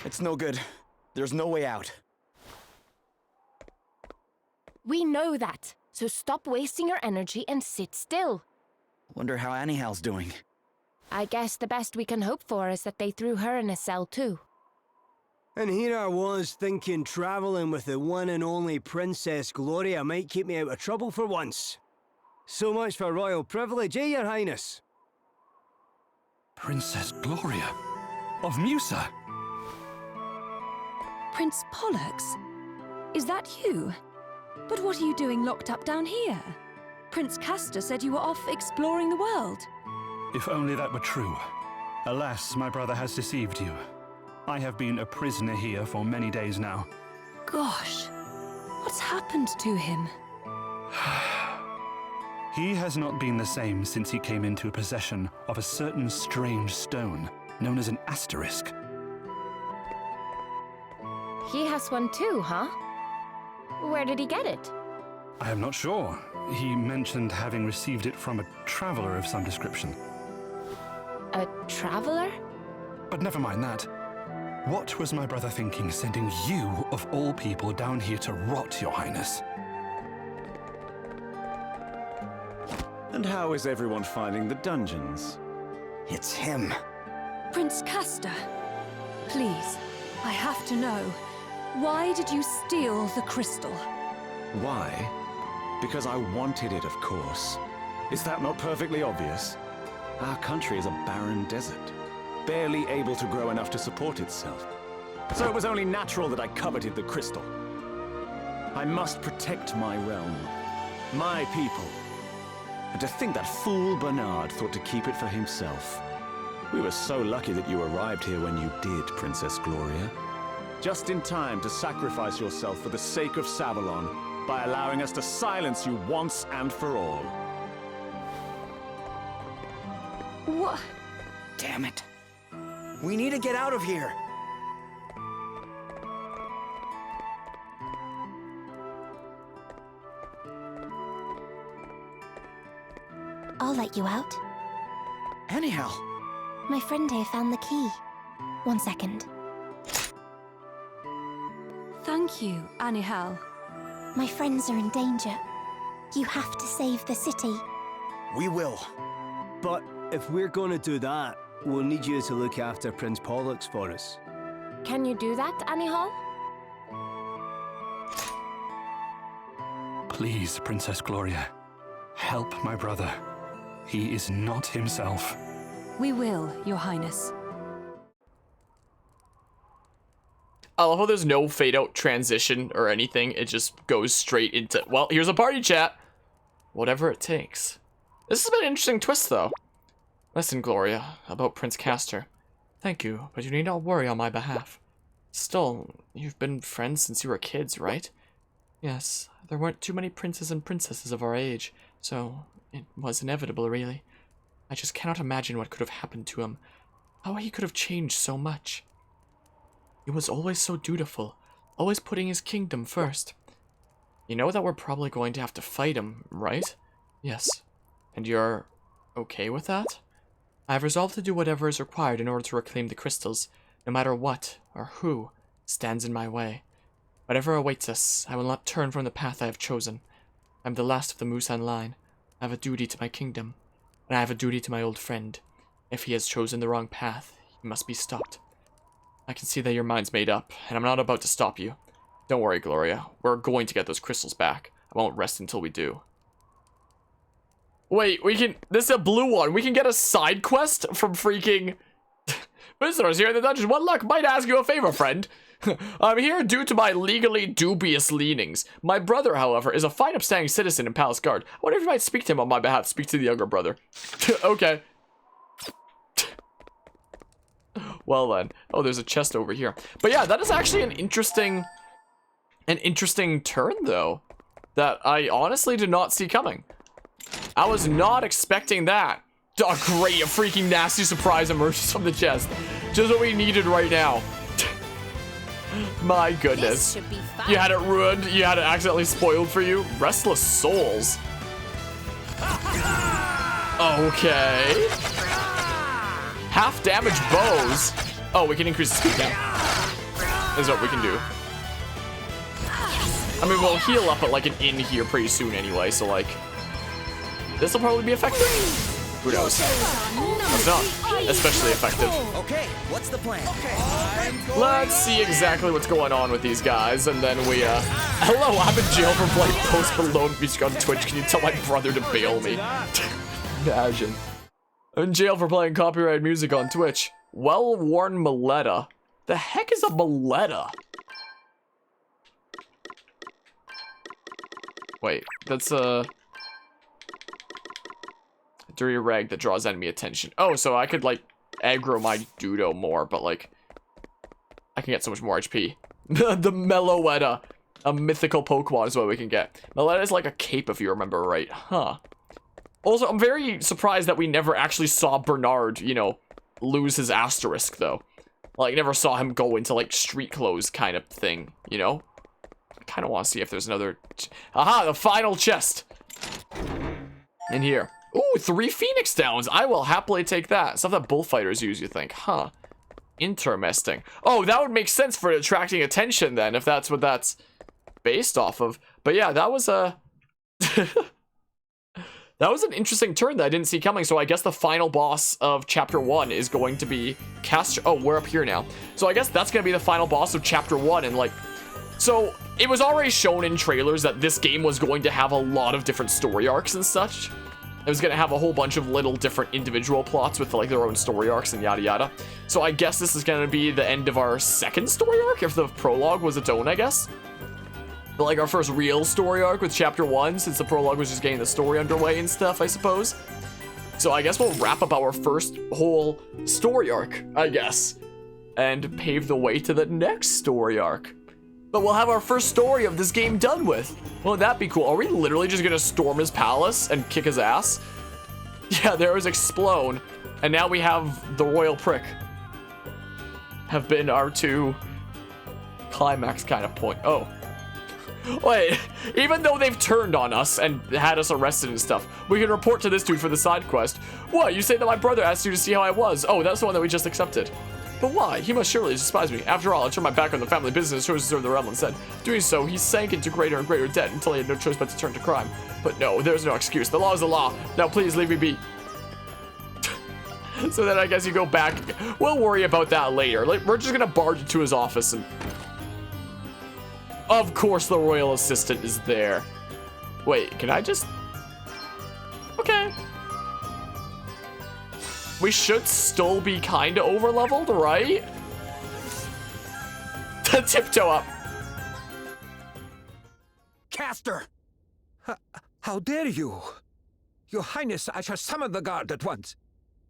It's no good. There's no way out. We know that, so stop wasting your energy and sit still. Wonder how Anyhal's doing. I guess the best we can hope for is that they threw her in a cell too. And here I was thinking traveling with the one and only Princess Gloria might keep me out of trouble for once. So much for royal privilege, eh, Your Highness? Princess Gloria of Musa. Prince Pollux? Is that you? But what are you doing locked up down here? Prince Castor said you were off exploring the world. If only that were true. Alas, my brother has deceived you. I have been a prisoner here for many days now. Gosh, what's happened to him? He has not been the same since he came into possession of a certain strange stone known as an asterisk. He has one too, huh? Where did he get it? I am not sure. He mentioned having received it from a traveler of some description. A traveler? But never mind that. What was my brother thinking sending you, of all people, down here to rot, Your Highness? And how is everyone finding the dungeons? It's him. Prince Castor, please, I have to know. Why did you steal the crystal? Why? Because I wanted it, of course. Is that not perfectly obvious? Our country is a barren desert, barely able to grow enough to support itself. So it was only natural that I coveted the crystal. I must protect my realm, my people. And to think that fool Bernard thought to keep it for himself. We were so lucky that you arrived here when you did, Princess Gloria. Just in time to sacrifice yourself for the sake of Savalon by allowing us to silence you once and for all. What? Damn it. We need to get out of here. I'll let you out. Anyhal. My friend here found the key. 1 second. Thank you, Anihal. My friends are in danger. You have to save the city. We will. But if we're gonna do that, we'll need you to look after Prince Pollux for us. Can you do that, Anihal? Please, Princess Gloria, help my brother. He is not himself. We will, Your Highness. I love how there's no fade out transition or anything. It just goes straight into, well, here's a party chat. Whatever it takes. This has been an interesting twist, though. Listen, Gloria, about Prince Castor. Thank you, but you need not worry on my behalf. Still, you've been friends since you were kids, right? Yes, there weren't too many princes and princesses of our age, so it was inevitable, really. I just cannot imagine what could have happened to him. How he could have changed so much. He was always so dutiful, always putting his kingdom first. You know that we're probably going to have to fight him, right? Yes. And you're okay with that? I have resolved to do whatever is required in order to reclaim the crystals, no matter what or who stands in my way. Whatever awaits us, I will not turn from the path I have chosen. I am the last of the Musan line. I have a duty to my kingdom, and I have a duty to my old friend. If he has chosen the wrong path, he must be stopped. I can see that your mind's made up, and I'm not about to stop you. Don't worry, Gloria. We're going to get those crystals back. I won't rest until we do. Wait, we can... This is a blue one. We can get a side quest from freaking... Visitors here in the dungeon. What luck? Might ask you a favor, friend. I'm here due to my legally dubious leanings. My brother, however, is a fine upstanding citizen in Palace Guard. I wonder if you might speak to him on my behalf. Speak to the younger brother. Okay. Well then. Oh, there's a chest over here. But yeah, that is actually an interesting turn, though, that I honestly did not see coming. I was not expecting that. Oh, great, a freaking nasty surprise emerges from the chest. Just what we needed right now. My goodness. You had it ruined. You had it accidentally spoiled for you. Restless souls. Okay. Half damage bows. Oh, we can increase the speed now. is what we can do. I mean, we'll heal up at like an inn here pretty soon anyway, so like, this will probably be effective. Who knows? It's not especially effective. Okay, what's the plan? Okay. Let's see exactly what's going on with these guys, and then we, hello, I'm in jail for playing Post Malone music on Twitch. Can you tell my brother to bail me? Imagine. I'm in jail for playing copyrighted music on Twitch. Well-worn Maletta. The heck is a Maletta? Wait, that's a dirty rag that draws enemy attention. Oh, so I could, like, aggro my Dudo more, but, like, I can get so much more HP. The Meloetta. A mythical Pokemon is what we can get. Meloetta is like a cape, if you remember right. Huh. Also, I'm very surprised that we never actually saw Bernard, you know, lose his asterisk, though. Like, never saw him go into, like, street clothes kind of thing, you know? I kind of want to see if there's another... Aha, the final chest! In here. Ooh, 3 Phoenix Downs. I will happily take that. Stuff that bullfighters use, you think. Huh. Interesting. Oh, that would make sense for attracting attention, then, if that's what that's based off of. But yeah, that was a... That was an interesting turn that I didn't see coming, so I guess the final boss of Chapter 1 is going to be Oh, we're up here now. So I guess that's going to be the final boss of Chapter 1, and, like... So, it was already shown in trailers that this game was going to have a lot of different story arcs and such. It was going to have a whole bunch of little different individual plots with, like, their own story arcs and yada yada. So I guess this is going to be the end of our second story arc, if the prologue was its own, I guess. But, like, our first real story arc with Chapter 1, since the prologue was just getting the story underway and stuff, I suppose. So I guess we'll wrap up our first whole story arc, I guess. And pave the way to the next story arc. But we'll have our first story of this game done with. Won't that be cool? Are we literally just gonna storm his palace and kick his ass? Yeah, there was Explode. And now we have the Royal Prick. Have been our 2 climax kind of point. Oh. Wait, even though they've turned on us and had us arrested and stuff, we can report to this dude for the side quest. What, you say that my brother asked you to see how I was? Oh, that's the one that we just accepted. But why? He must surely despise me. After all, I turned my back on the family business, chose to serve the realm instead. Doing so, he sank into greater and greater debt until he had no choice but to turn to crime. But no, there's no excuse. The law is the law. Now please leave me be. So then I guess you go back. We'll worry about that later. Like, we're just gonna barge into his office and... Of course the royal assistant is there. Wait, can I just... Okay. We should still be kind of over-leveled, right? Tiptoe up. Caster! How dare you? Your Highness, I shall summon the guard at once.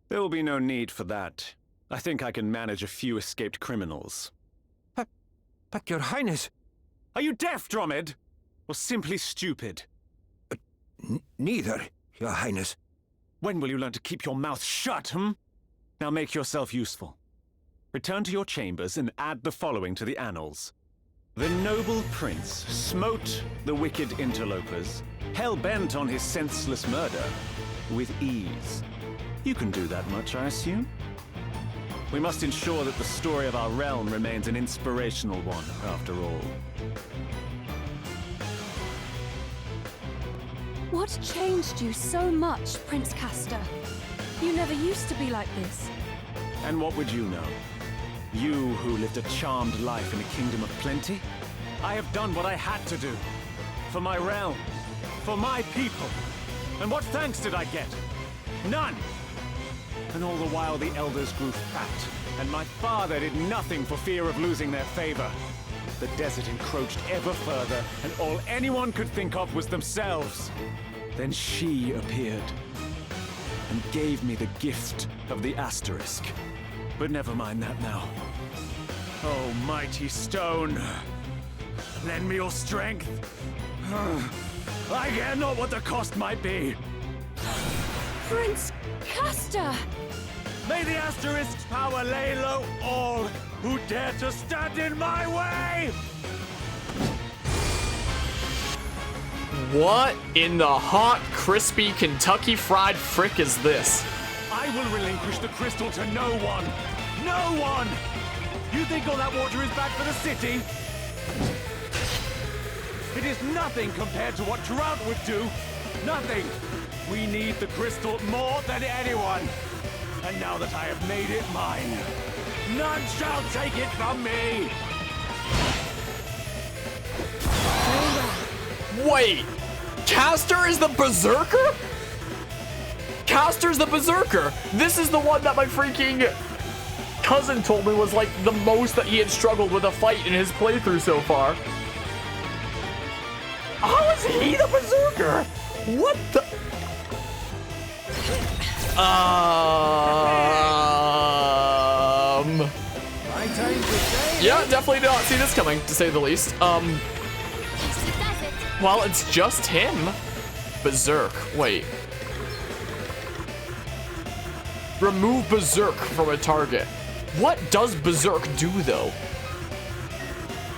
There will be no need for that. I think I can manage a few escaped criminals. But Your Highness... Are you deaf, Dromid? Or simply stupid? Neither, Your Highness. When will you learn to keep your mouth shut, Now make yourself useful. Return to your chambers and add the following to the annals. The noble prince smote the wicked interlopers, hell-bent on his senseless murder, with ease. You can do that much, I assume? We must ensure that the story of our realm remains an inspirational one, after all. What changed you so much, Prince Castor? You never used to be like this. And what would you know? You who lived a charmed life in a kingdom of plenty? I have done what I had to do. For my realm. For my people. And what thanks did I get? None! And all the while the elders grew fat, and my father did nothing for fear of losing their favor. The desert encroached ever further, and all anyone could think of was themselves. Then she appeared, and gave me the gift of the asterisk. But never mind that now. Oh, mighty stone, lend me your strength. I care not what the cost might be. Prince Castor! May the asterisk's power lay low all who dare to stand in my way! What in the hot, crispy Kentucky Fried Frick is this? I will relinquish the crystal to no one! No one! You think all that water is bad for the city? It is nothing compared to what drought would do. Nothing. We need the crystal more than anyone. And now that I have made it mine, none shall take it from me. Wait, Castor is the Berserker? Castor's the Berserker. This is the one that my freaking cousin told me was like the most that he had struggled with a fight in his playthrough so far. How is he the Berserker? What the? Yeah, definitely did not see this coming, to say the least. Well, it's just him. Berserk. Wait. Remove Berserk from a target. What does Berserk do, though?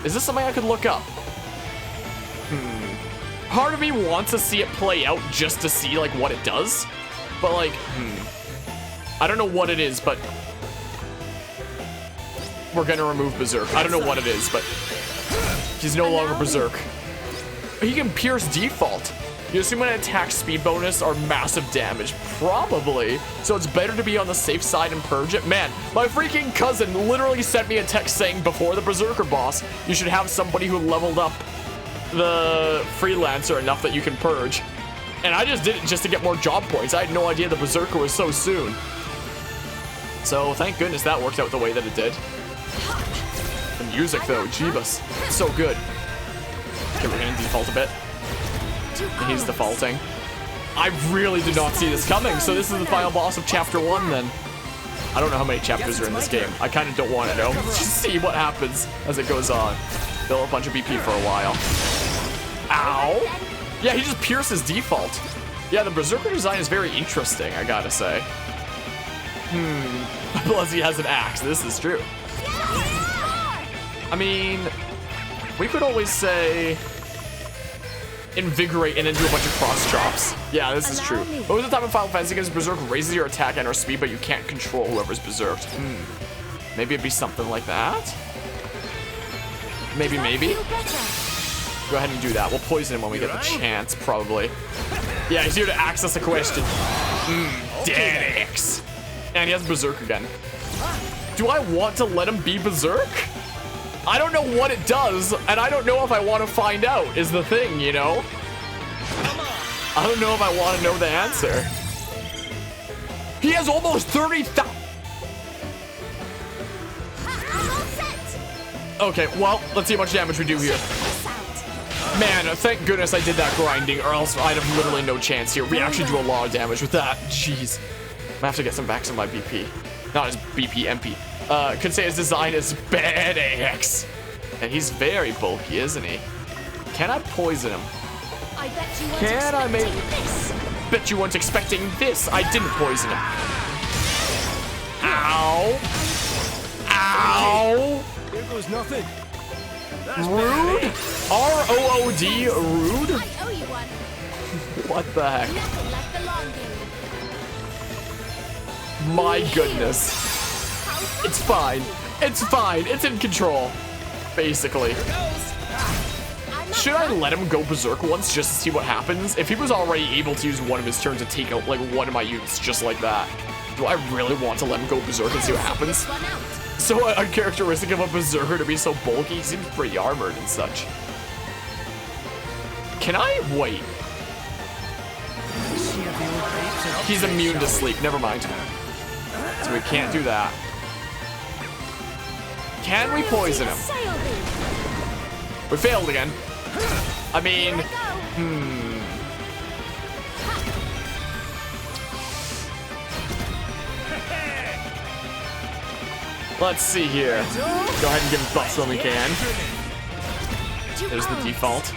Is this something I could look up? Part of me wants to see it play out just to see, like, what it does. But, like, I don't know what it is, but we're gonna remove Berserk. I don't know what it is, but he's no longer Berserk. He can pierce default. You assume an attack speed bonus or massive damage? Probably. So it's better to be on the safe side and purge it. Man, my freaking cousin literally sent me a text saying before the Berserker boss, you should have somebody who leveled up the Freelancer enough that you can purge. And I just did it just to get more job points. I had no idea the Berserker was so soon. So thank goodness that worked out the way that it did. The music though, Jeebus. So good. Okay, we're gonna default a bit. He's defaulting. I really did not see this coming, so this is the final boss of chapter 1 then. I don't know how many chapters are in this game. I kind of don't want to know. Just see what happens as it goes on. Build a bunch of BP for a while. Ow! Yeah, he just pierces default. Yeah, the Berserker design is very interesting, I gotta say. Plus he has an axe, this is true. I mean, we could always say invigorate and then do a bunch of cross chops. Yeah, this is true. What was the time in Final Fantasy against Berserk raises your attack and or speed, but you can't control whoever's berserked? Maybe it'd be something like that? Maybe. Go ahead and do that. We'll poison him when we get the chance, probably. Yeah, he's here to ask us a question. Dead X. And he has Berserk again. Do I want to let him be Berserk? I don't know what it does, and I don't know if I want to find out, is the thing, you know? I don't know if I want to know the answer. He has almost 30,000. Okay, well, let's see how much damage we do here. Man, thank goodness I did that grinding, or else I'd have literally no chance here. We actually do a lot of damage with that. Jeez. I have to get some backs on my BP. Not his BP, MP. Could say his design is bad AX. And he's very bulky, isn't he? Can I poison him? I bet you weren't expecting this. Bet you weren't expecting this. I didn't poison him. Ow. Ow. Here goes nothing. Rude? R-O-O-D, rude? I owe you one. What the heck? Nothing like the long game. My goodness. It's fine. It's fine. It's in control. Basically. Should I let him go berserk once just to see what happens? If he was already able to use one of his turns to take out like one of my units just like that, do I really want to let him go berserk and see what happens? So uncharacteristic of a berserker to be so bulky, he seems pretty armored and such. Can I wait? He's immune to sleep, never mind. So we can't do that. Can we poison him? We failed again. I mean, Let's see here. Go ahead and give him buffs when we can. There's the default.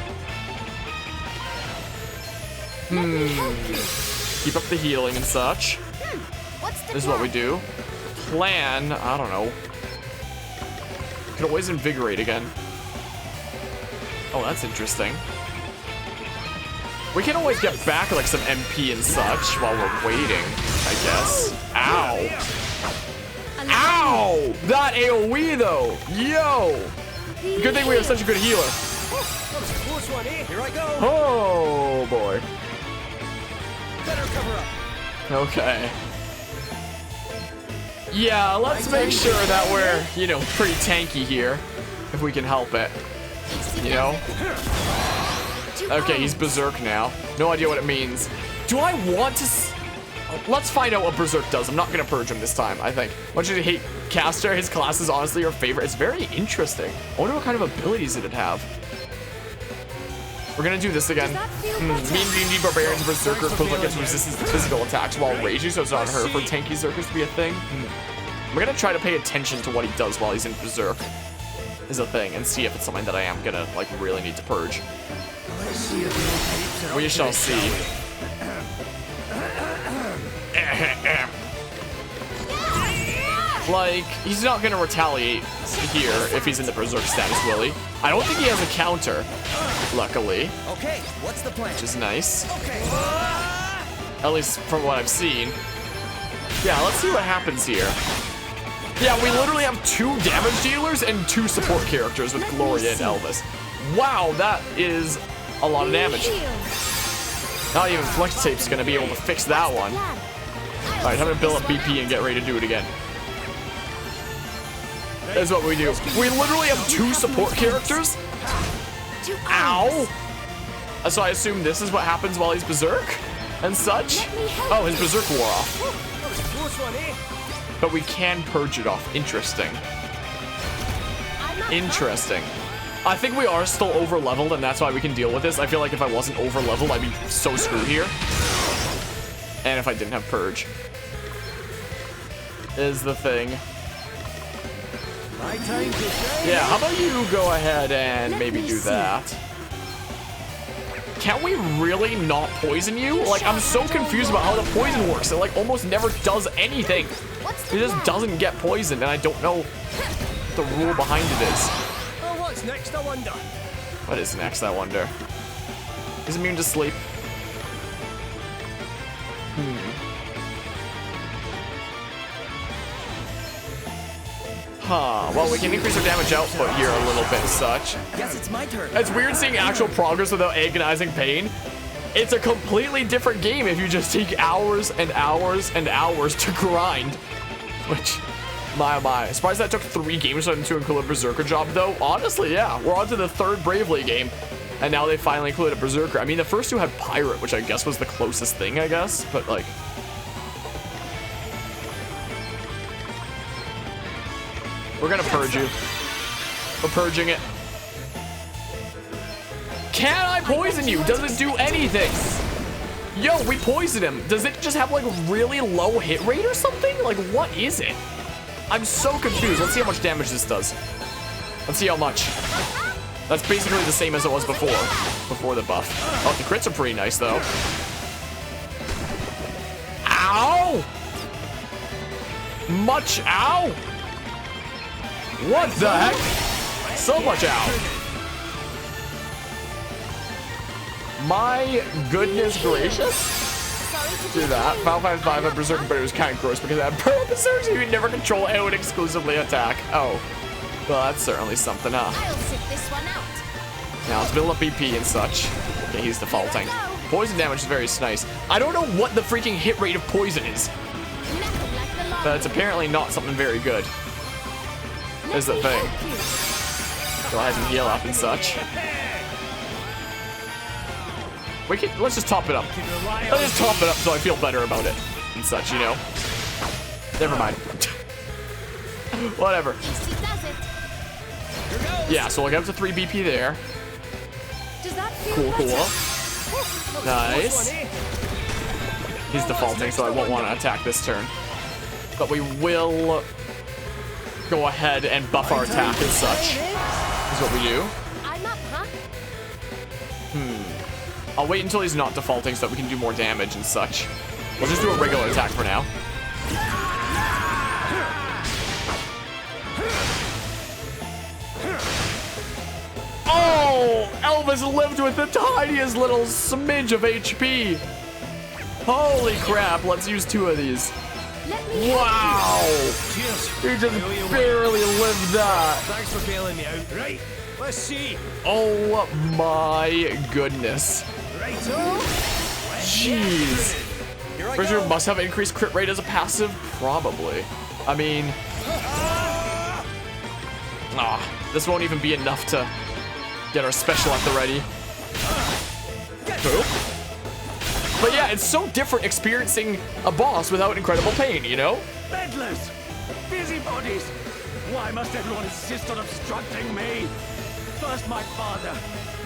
Keep up the healing and such. This is what we do. Plan, I don't know. Could always invigorate again. Oh, that's interesting. We can always get back like some MP and such while we're waiting, I guess. Ow. Ow! That AoE though. Yo. Good thing we have such a good healer. Close one, eh? Here I go. Oh boy. Better cover up. Okay. Yeah, let's make sure that we're, you know, pretty tanky here, if we can help it. You know? Okay, he's berserk now. No idea what it means. Do I want to? Let's find out what berserk does. I'm not gonna purge him this time, I think. Much as I hate caster, his class is honestly your favorite. It's very interesting. I wonder what kind of abilities it'd have. We're gonna do this again. Mean D&D Barbarians Berserker equivalent gets resistance to physical attacks while raging, so it's not her for tanky Berserkers to be a thing. We're gonna try to pay attention to what he does while he's in Berserk is a thing, and see if it's something that I am gonna like really need to purge. We shall see. Like, he's not gonna retaliate here if he's in the Berserk status, will he? I don't think he has a counter, luckily. Okay, what's the plan? Which is nice. Okay. At least from what I've seen. Yeah, let's see what happens here. Yeah, we literally have 2 damage dealers and 2 support characters with Gloria and Elvis. Wow, that is a lot of damage. Not even Flex Tape's gonna be able to fix that one. Alright, I'm gonna build up BP and get ready to do it again. That's what we do. We literally have 2 support characters? Ow! So I assume this is what happens while he's berserk and such? Oh, his berserk wore off. But we can purge it off. Interesting. Interesting. I think we are still over leveled, and that's why we can deal with this. I feel like if I wasn't over leveled, I'd be so screwed here. And if I didn't have purge. Is the thing. Yeah, how about you go ahead and maybe do that? Can we really not poison you? Like, I'm so confused about how the poison works. It like almost never does anything. It just doesn't get poisoned, and I don't know what the rule behind it is. Oh, what's next, I wonder? What is next, I wonder? He's immune to sleep. Huh, well, we can increase our damage output here a little bit and such. Guess it's my turn. It's weird seeing actual progress without agonizing pain. It's a completely different game if you just take hours and hours and hours to grind. Which, my oh my. Surprised that took 3 games to include a Berserker job, though. Honestly, yeah. We're on to the 3rd Bravely game. And now they finally included a Berserker. I mean, the first 2 had Pirate, which I guess was the closest thing, I guess. But, like... We're gonna purge you. We're purging it. Can I poison you? Does it do anything? Yo, we poisoned him. Does it just have like really low hit rate or something? Like, what is it? I'm so confused. Let's see how much damage this does. Let's see how much. That's basically the same as it was before the buff. Oh, the crits are pretty nice though. Ow! Much ow! What the heck? So much ow. My goodness gracious. Do that. Final 5 on Berserker, but it was kind of gross because I had Pearl Berserk, so you would never control and would exclusively attack. Oh. Well, that's certainly something, huh? I'll sit this one out. Now let's build up BP and such. Okay, he's defaulting. Poison damage is very nice. I don't know what the freaking hit rate of poison is. But it's apparently not something very good. Is the thing. Go ahead and heal up and such. Let's just top it up. Let's just top it up so I feel better about it and such, you know. Never mind. Whatever. Yeah, so we'll get up to 3 BP there. Cool, cool. Nice. He's defaulting, so I won't want to attack this turn. But we will go ahead and buff our attack and such. Is what we do. I'm up, huh? I'll wait until he's not defaulting so that we can do more damage and such. We'll just do a regular attack for now. Oh! Elvis lived with the tiniest little smidge of HP. Holy crap, let's use 2 of these. Let me Wow! Cheers. He just barely lived that. Thanks for bailing me out. Right, let's see. Oh my goodness. Righto. Jeez. Berger must have increased crit rate as a passive? Probably. I mean... this won't even be enough to get our special at the ready. Boop. But yeah, it's so different experiencing a boss without incredible pain, you know? Meddlers! Busybodies! Why must everyone insist on obstructing me? First my father,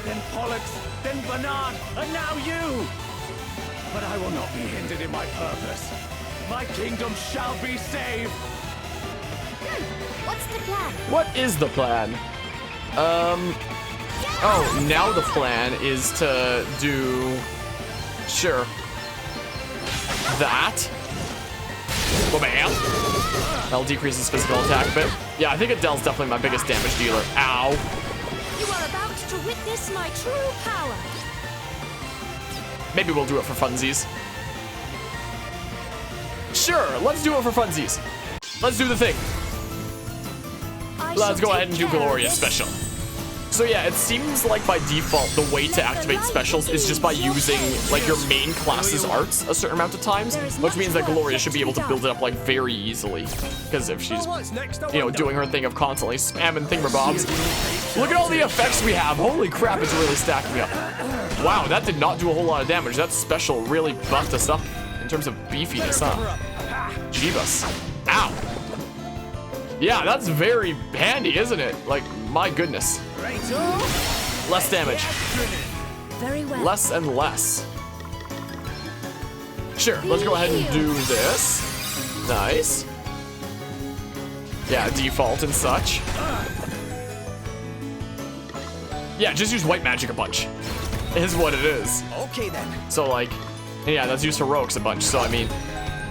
then Pollux, then Bernard, and now you! But I will not be hindered in my purpose. My kingdom shall be saved! What's the plan? What is the plan? Oh, now the plan is to do... Sure. That. Bam. That'll decrease his physical attack a bit. Yeah, I think Adele's definitely my biggest damage dealer. Ow. You are about to witness my true power. Maybe we'll do it for funsies. Sure, let's do it for funsies. Let's do the thing. Let's go ahead and do Gloria's special. So yeah, it seems like by default, the way to activate specials is just by using like your main class's arts a certain amount of times, which means that Gloria should be able to build it up like very easily. Because if she's, you know, doing her thing of constantly spamming thingamabobs. Look at all the effects we have. Holy crap, it's really stacking up. Wow, that did not do a whole lot of damage. That special really buffed us up in terms of beefiness, huh? Jeebus. Ow. Yeah, that's very handy, isn't it? Like, my goodness. Less damage. Very well. Less and less. Sure, let's go ahead and do this. Nice. Yeah, default and such. Yeah, just use white magic a bunch. Is what it is. Okay then. So like, yeah, that's used heroics a bunch. So I mean,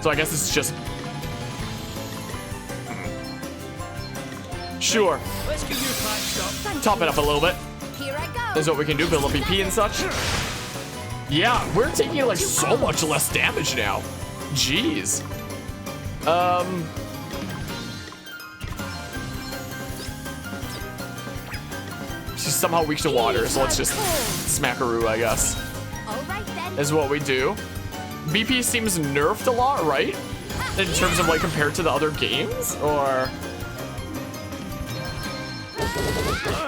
so I guess it's just. Sure. Let's get you patched up. Top it up a little bit. Here I go. Is what we can do. Build up EP and such. Yeah, we're taking like so much less damage now. Jeez. She's somehow weak to water, so let's just smackaroo, I guess. All right then. Is what we do. BP seems nerfed a lot, right? In terms of like compared to the other games, or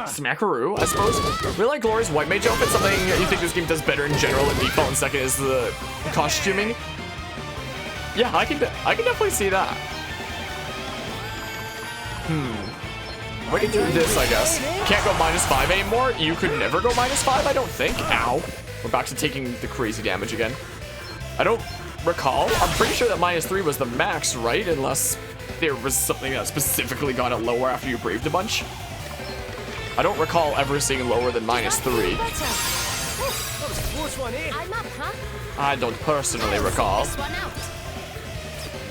smackaroo, I suppose. Really like Gloria's white mage outfit. Something you think this game does better in general than default. And second is the costuming. Yeah, I can definitely see that. We can do this, I guess. Can't go -5 anymore. You could never go -5, I don't think. Ow. We're back to taking the crazy damage again. I don't recall. I'm pretty sure that -3 was the max, right? Unless there was something that specifically got it lower after you braved a bunch. I don't recall ever seeing lower than -3. I'm up, huh? I don't personally recall. This one out.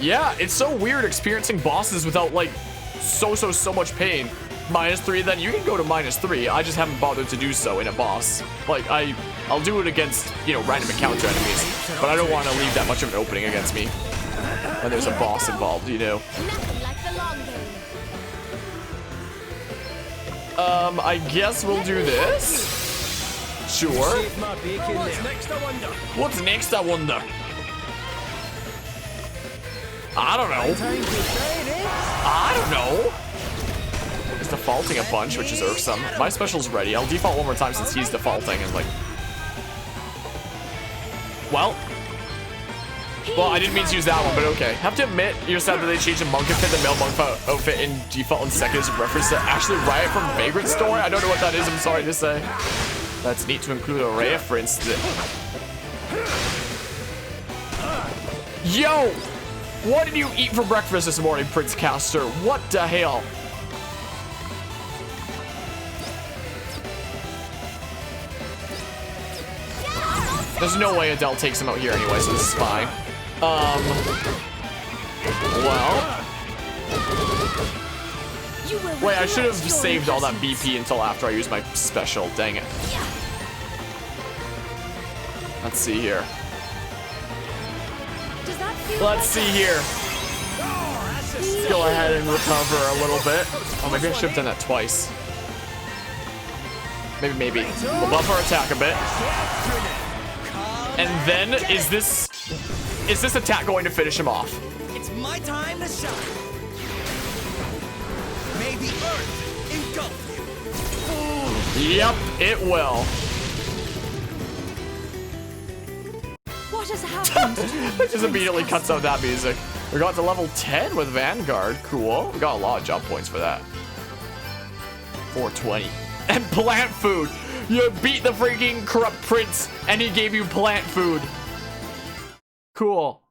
Yeah, it's so weird experiencing bosses without like so much pain. -3, then you can go to -3. I just haven't bothered to do so in a boss. Like I'll do it against, you know, random encounter enemies, but I don't want to leave that much of an opening against me when there's a boss involved, you know. Nothing like the long game. I guess we'll do this. Sure. Save my bacon. What's next, I wonder? What's next, I wonder? I don't know. Time to shine, eh? I don't know. He's defaulting a bunch, which is irksome. My special's ready. I'll default one more time since he's defaulting and like. Well, I didn't mean to use that one, but okay. Have to admit, you're sad that they changed the monk outfit, the male monk outfit in default and second is a reference to actually Riot from Vagrant Story. I don't know what that is, I'm sorry to say. That's neat to include a reference that... Yo! What did you eat for breakfast this morning, Prince Castor? What the hell? There's no way Adele takes him out here anyway, so this is fine. Well. Wait, I should have saved all that BP until after I used my special. Dang it. Let's see here. Let's see here. go ahead and recover a little bit. Oh, maybe I should have done that twice. Maybe. We'll buff our attack a bit. And then, is this attack going to finish him off? It's my time to shine. May the earth engulf you. Yep, it will. What has happened? It just immediately cuts out that music. We got to level 10 with Vanguard. Cool. We got a lot of jump points for that. 420. And plant food. You beat the freaking corrupt prince, and he gave you plant food. Cool.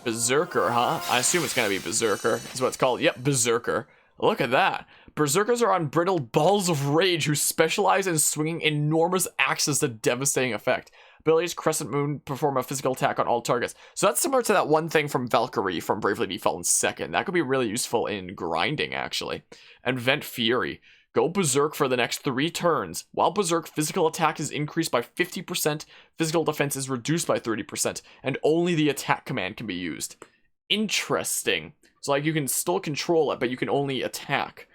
Berserker, huh? I assume it's gonna be Berserker. Is what it's called. Yep, Berserker. Look at that. Berserkers are unbridled balls of rage who specialize in swinging enormous axes to devastating effect. Abilities Crescent Moon perform a physical attack on all targets. So that's similar to that one thing from Valkyrie from Bravely Default in 2nd. That could be really useful in grinding, actually. And Vent Fury. Go Berserk for the next 3 turns. While Berserk, physical attack is increased by 50%, physical defense is reduced by 30%, and only the attack command can be used. Interesting. So, like, you can still control it, but you can only attack.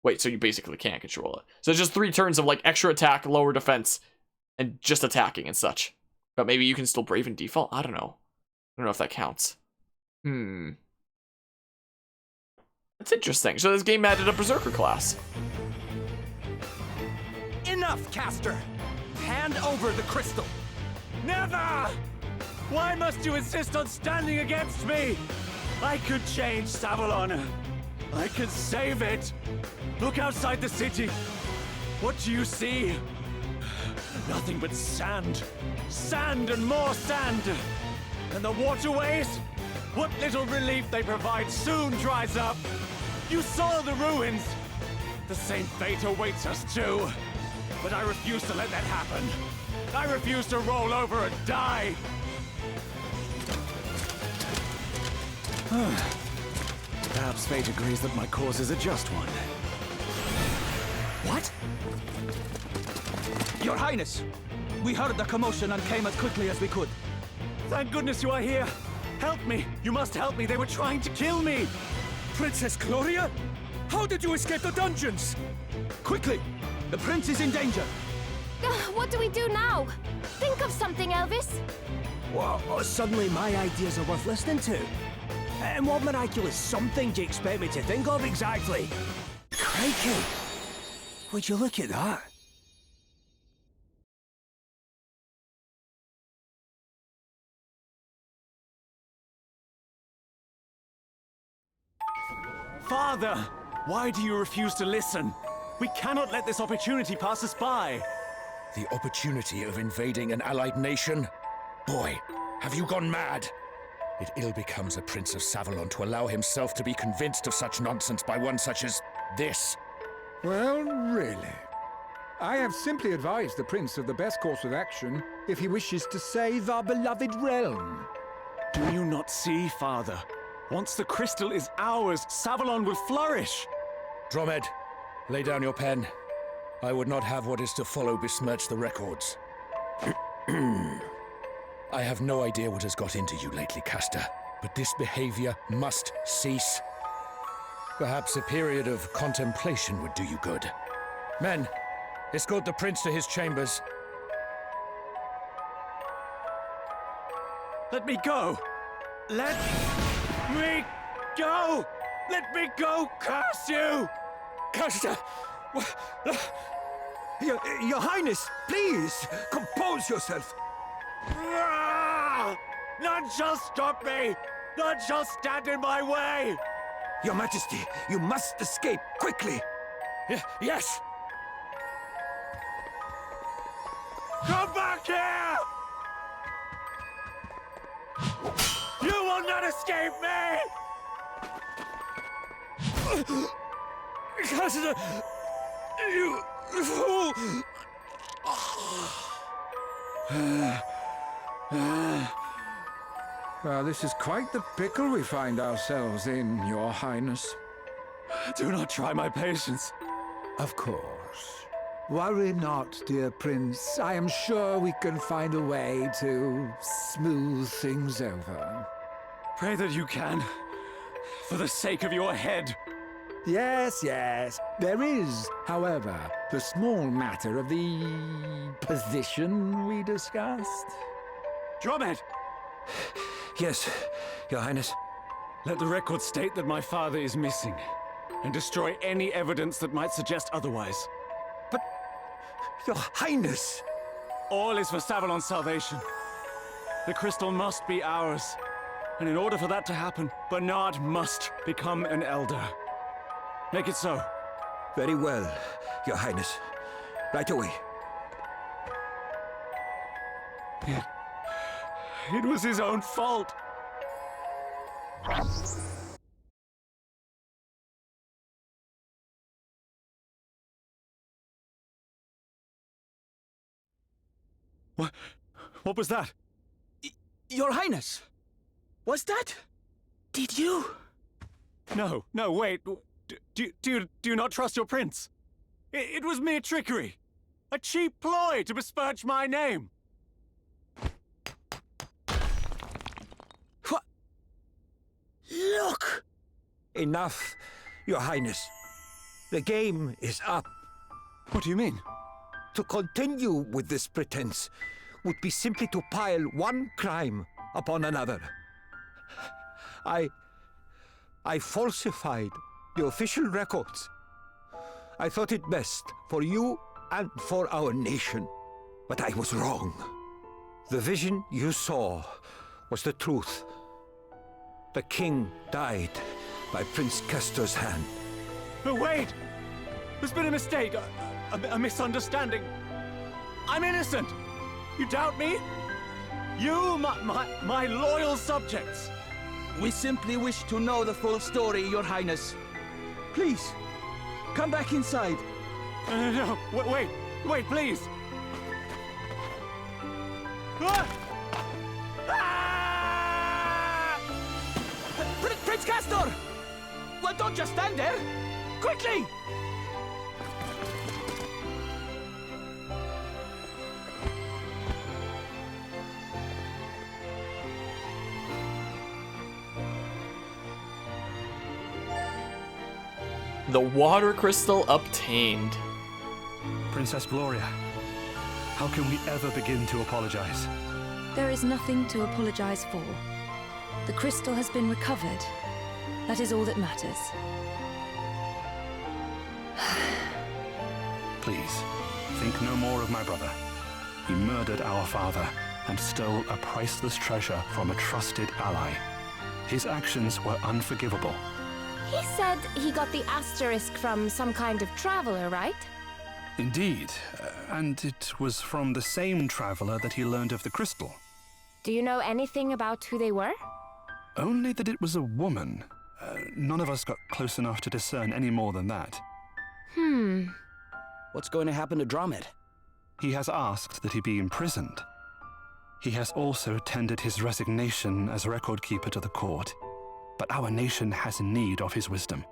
Wait, so you basically can't control it. So it's just 3 turns of, like, extra attack, lower defense, and just attacking and such. But maybe you can still Brave in default? I don't know. I don't know if that counts. That's interesting. So this game added a Berserker class. Enough, Caster. Hand over the crystal. Never! Why must you insist on standing against me? I could change Savalon. I could save it. Look outside the city. What do you see? Nothing but sand. Sand and more sand. And the waterways? What little relief they provide soon dries up. You saw the ruins. The same fate awaits us too. But I refuse to let that happen. I refuse to roll over and die. Perhaps fate agrees that my cause is a just one. What? Your Highness, we heard the commotion and came as quickly as we could. Thank goodness you are here. Help me. You must help me. They were trying to kill me. Princess Gloria? How did you escape the dungeons? Quickly! The prince is in danger. What do we do now? Think of something, Elvis. Well, suddenly my ideas are worth listening to. And what miraculous something do you expect me to think of exactly? Crikey! Would you look at that? Father! Why do you refuse to listen? We cannot let this opportunity pass us by. The opportunity of invading an allied nation? Boy, have you gone mad? It ill becomes a Prince of Savalon to allow himself to be convinced of such nonsense by one such as this. Well, really. I have simply advised the Prince of the best course of action if he wishes to save our beloved realm. Do you not see, Father? Once the crystal is ours, Savalon will flourish. Dromed, lay down your pen. I would not have what is to follow besmirch the records. I have no idea what has got into you lately, Castor, but this behavior must cease. Perhaps a period of contemplation would do you good. Men, escort the prince to his chambers. Let me go! Let me go! Let me go, curse you! Castor! Your Highness, please, compose yourself. Ah! None shall stop me! None shall stand in my way! Your Majesty, you must escape quickly. Yes! Come back here! You will not escape me! Castor! You fool! This is quite the pickle we find ourselves in, Your Highness. Do not try my patience. Of course. Worry not, dear Prince. I am sure we can find a way to smooth things over. Pray that you can. For the sake of your head. Yes, yes. There is, however, the small matter of the position we discussed. Drummond! Yes, Your Highness. Let the record state that my father is missing, and destroy any evidence that might suggest otherwise. But, Your Highness! All is for Savalon's salvation. The crystal must be ours. And in order for that to happen, Bernard must become an elder. Make it so. Very well, Your Highness. Right away. It was his own fault. What was that? Your Highness! Was that? Did you? No, wait. Do you not trust your prince? It was mere trickery. A cheap ploy to besmirch my name. What? Look! Enough, Your Highness. The game is up. What do you mean? To continue with this pretense would be simply to pile one crime upon another. I falsified the official records. I thought it best for you and for our nation. But I was wrong. The vision you saw was the truth. The king died by Prince Castor's hand. No, wait! There's been a mistake, a misunderstanding. I'm innocent! You doubt me? You, my loyal subjects! We simply wish to know the full story, Your Highness. Please, come back inside. No, wait, please! Ah! Ah! Prince Castor! Well, don't just stand there! Quickly! The water crystal obtained. Princess Gloria, how can we ever begin to apologize? There is nothing to apologize for. The crystal has been recovered. That is all that matters. Please, think no more of my brother. He murdered our father and stole a priceless treasure from a trusted ally. His actions were unforgivable. He said he got the asterisk from some kind of traveler, right? Indeed, and it was from the same traveler that he learned of the crystal. Do you know anything about who they were? Only that it was a woman. None of us got close enough to discern any more than that. What's going to happen to Drummond? He has asked that he be imprisoned. He has also tendered his resignation as record keeper to the court. But our nation has need of his wisdom.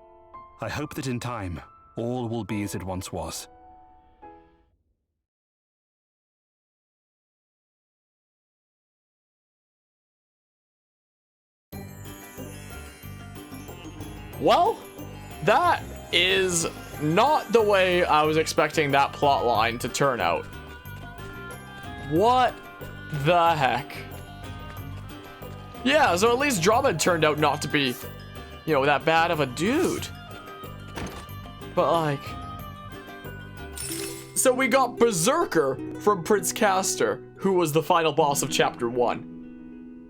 I hope that in time, all will be as it once was. Well, that is not the way I was expecting that plot line to turn out. What the heck? Yeah, so at least Drummond turned out not to be, you know, that bad of a dude. But like... So we got Berserker from Prince Castor, who was the final boss of Chapter 1.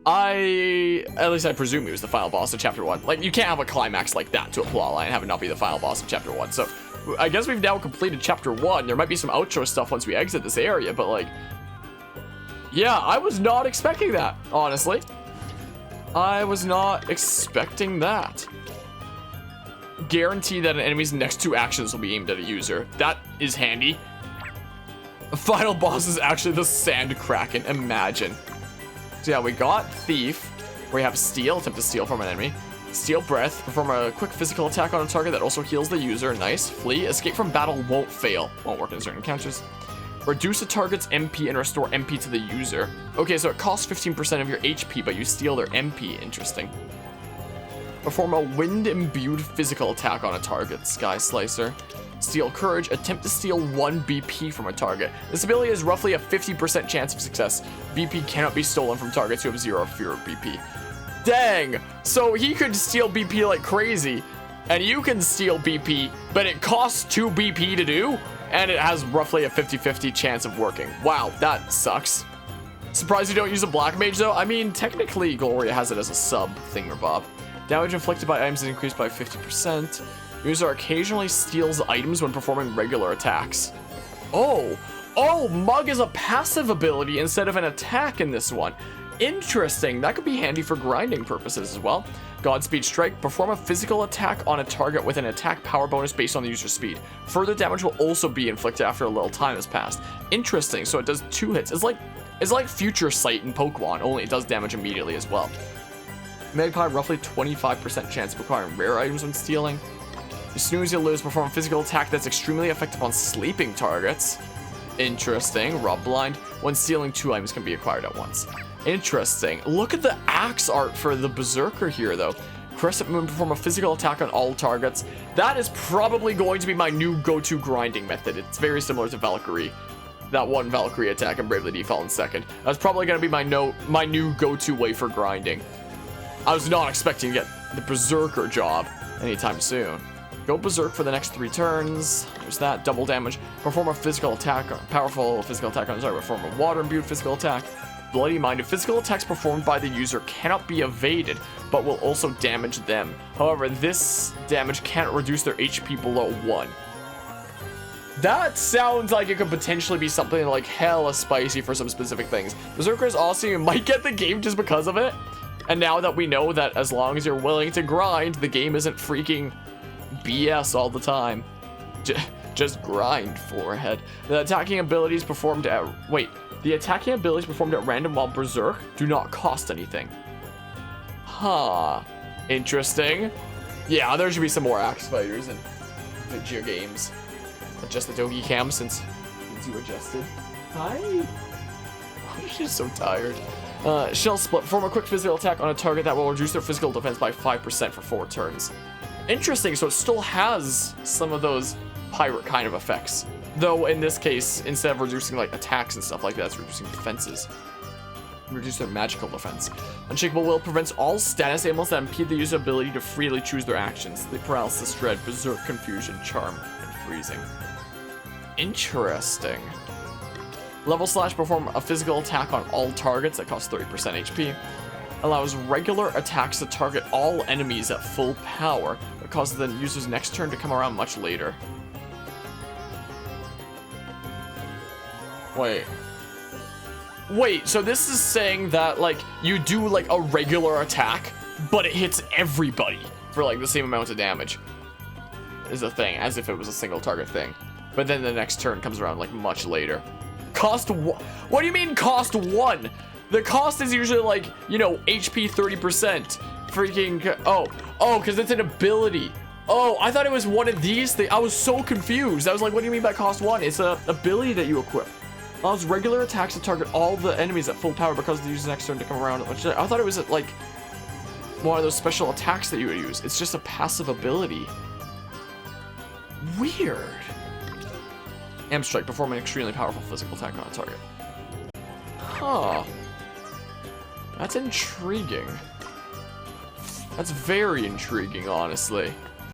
At least I presume he was the final boss of Chapter 1. Like, you can't have a climax like that to a plotline and have it not be the final boss of Chapter 1. So, I guess we've now completed Chapter 1. There might be some outro stuff once we exit this area, but like... Yeah, I was not expecting that, honestly. I was not expecting that. Guarantee that an enemy's next 2 actions will be aimed at a user. That is handy. The final boss is actually the Sand Kraken, imagine. So yeah, we got Thief, where you have Steal, attempt to steal from an enemy. Steal Breath. Perform a quick physical attack on a target that also heals the user. Nice. Flee. Escape from battle won't fail. Won't work in certain encounters. Reduce a target's MP and restore MP to the user. Okay, so it costs 15% of your HP, but you steal their MP. Interesting. Perform a wind-imbued physical attack on a target. Sky Slicer. Steal Courage. Attempt to steal 1 BP from a target. This ability has roughly a 50% chance of success. BP cannot be stolen from targets who have 0 or fewer BP. Dang! So he could steal BP like crazy, and you can steal BP, but it costs 2 BP to do, and it has roughly a 50-50 chance of working. Wow, that sucks. Surprised you don't use a Black Mage though? I mean, technically Gloria has it as a sub thingamabob. Damage inflicted by items is increased by 50%. User occasionally steals items when performing regular attacks. Oh, Mug is a passive ability instead of an attack in this one. Interesting, that could be handy for grinding purposes as well. Godspeed Strike. Perform a physical attack on a target with an attack power bonus based on the user's speed. Further damage will also be inflicted after a little time has passed. Interesting, so it does 2 hits. It's like Future Sight in Pokemon, only it does damage immediately as well. Magpie, roughly 25% chance of acquiring rare items when stealing. You snooze, you'll lose. Perform a physical attack that's extremely effective on sleeping targets. Interesting. Rob Blind. When stealing, 2 items can be acquired at once. Interesting. Look at the axe art for the Berserker here, though. Crescent Moon. Perform a physical attack on all targets. That is probably going to be my new go-to grinding method. It's very similar to Valkyrie. That one Valkyrie attack in Bravely Default in second. That's probably going to be my new go-to way for grinding. I was not expecting to get the Berserker job anytime soon. Go Berserk for the next 3 turns. There's that. Double damage. Perform a physical attack. Powerful physical attack on target. Perform a water-imbued physical attack. Bloody Mind. Physical attacks performed by the user cannot be evaded, but will also damage them. However, this damage can't reduce their HP below 1. That sounds like it could potentially be something like hella spicy for some specific things. Berserker is awesome. You might get the game just because of it. And now that we know that as long as you're willing to grind, the game isn't freaking BS all the time. Just grind, forehead. The attacking abilities performed at... Wait. The attacking abilities performed at random while Berserk do not cost anything. Huh. Interesting. Yeah, there should be some more axe fighters in video games. Adjust the Dogi cam since you adjusted. Hi. I'm just so tired. Shell Split. Perform a quick physical attack on a target that will reduce their physical defense by 5% for 4 turns. Interesting, so it still has some of those pirate kind of effects. Though in this case, instead of reducing like attacks and stuff like that, it's reducing defenses. Reduce their magical defense. Unshakable Will prevents all status ailments that impede the user's ability to freely choose their actions. The Paralysis, Dread, Berserk, Confusion, Charm, and Freezing. Interesting. Level Slash. Perform a physical attack on all targets that cost 30% HP. Allows regular attacks to target all enemies at full power, but causes the user's next turn to come around much later. Wait, so this is saying that, like, you do, like, a regular attack, but it hits everybody for, like, the same amount of damage. Is a thing, as if it was a single target thing. But then the next turn comes around, like, much later. Cost 1? What do you mean cost 1? The cost is usually, like, you know, HP 30%. Freaking, oh, because it's an ability. Oh, I thought it was one of these things. I was so confused. I was like, what do you mean by cost 1? It's an ability that you equip. Allows regular attacks to target all the enemies at full power because the user's next turn to come around. I thought it was like one of those special attacks that you would use. It's just a passive ability. Weird. Amp Strike. Perform an extremely powerful physical attack on a target. Huh. That's intriguing. That's very intriguing, honestly.